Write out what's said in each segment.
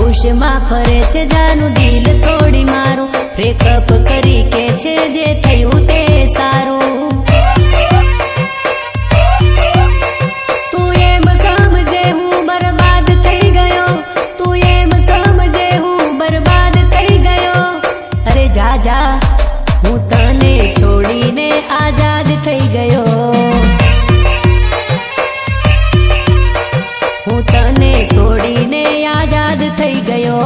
હોશમાં ફરે છે જાનું દિલ તોડી મારું બ્રેકઅપ કરી કે છે જે થયું તે સારું તું એમ સમજે હું બરબાદ થઈ ગયો તું એમ સમજે હું બરબાદ થઈ ગયો અરે જા જા હું તને છોડીને આઝાદ થઈ ગયો હું તને છોડીને આઝાદ થઈ ગયો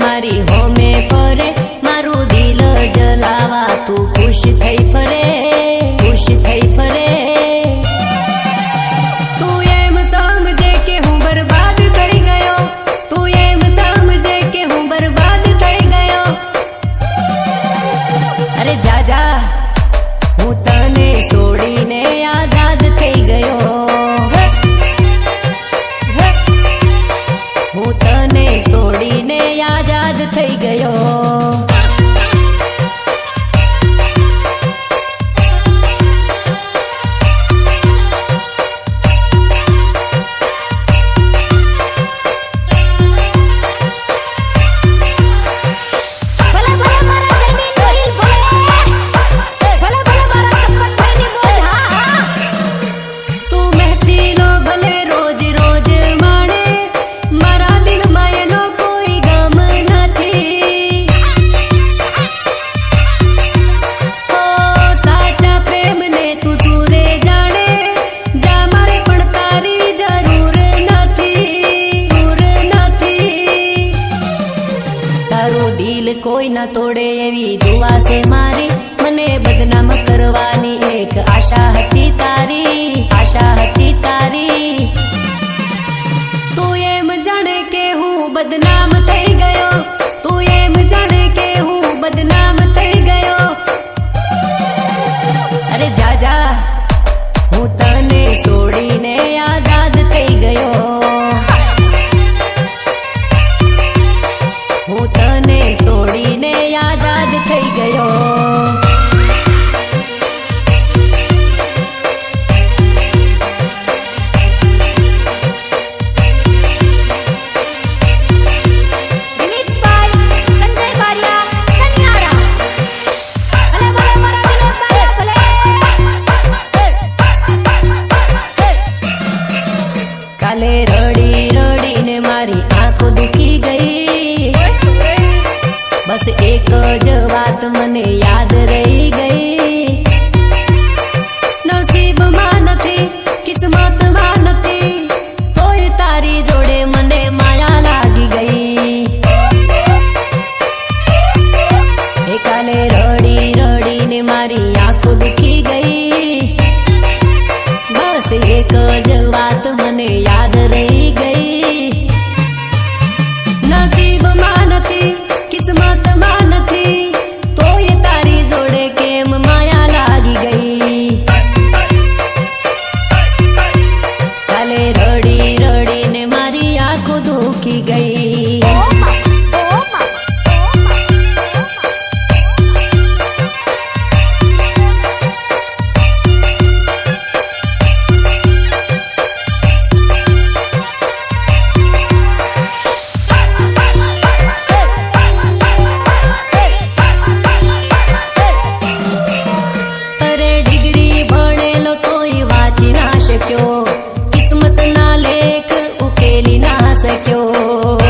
મારી હોમે ફરે મારું દિલ જલાવા તું ખુશ થઈ ફરે ખુશ થઈ ફરે તું એમ સમજે કે હું બરબાદ થઈ ગયો તું એમ સમજે કે હું બરબાદ થઈ ગયો અરે જા જા હું તને છોડીને આઝાદ થઈ ગયો હું તને છોડીને આઝાદ થઈ ગયો કોઈ ના તોડે એવી દુઆ છે મારી મને બદનામ કરવાની એક આશા હતી તારી તું એમ જાણે કે હું બદનામ થઈ ગયો તું એમ જાણે કે હું બદનામ થઈ ગયો અરે જા જા હું તને છોડીને આઝાદ થઈ ગયો હું તને છોડીને આઝાદ થઈ ગયો કાલે રડી રડીને મારી આંખો દુખી ગઈ બસ એક જ વાત મને યાદ રહી ગઈ નસીબમાં નથી કિસ્મતમાં નથી તોય તારી જોડે મને માયા લાગી ગઈ એ કાલે રડી રડીને મારી આંખો દુખી ગઈ બસ એક જ વાત મને યાદ રહી ગઈ નસીબમાં નથી કિસ્મતમાં નથી તોય તારી જોડે કેમ માયા લાગી ગઈ કાલે રડી રડીને મારી આંખો દુખી ગઈ કિસ્મત ના લેખ ઉકેલી ના શક્યો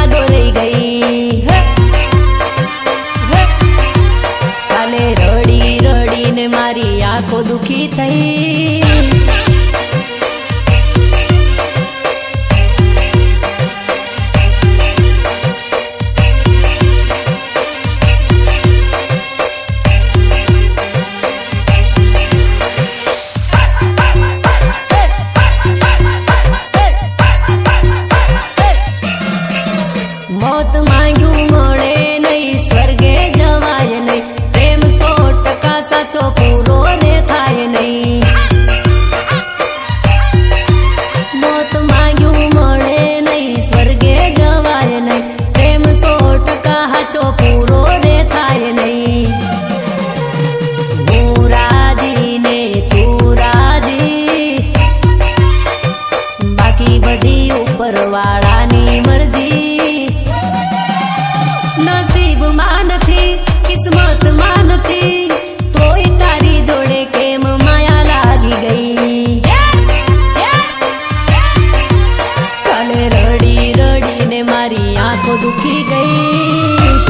યાદો રહી ગઈ. કાલે રડી રડીને મારી આંખો દુખી થઈ. મોત માંગ્યું મળે નહીં, સ્વર્ગે જવાય નહીં, પ્રેમ 100% સાચો પૂરો ને થાય નહીં. મોત માંગ્યું મળે નહીં, સ્વર્ગે જવાય નહીં, પ્રેમ 100% સાચો પૂરો ને થાય નહીં. હું રાજી ને તું રાજી, બાકી બધી ઉપરવાળાની મરજી. નસીબમાં નથી, કિસ્મતમાં નથી, તોય તારી જોડે કેમ માયા લાગી ગઈ. કાલે રડી રડીને મારી આંખો દુખી ગઈ.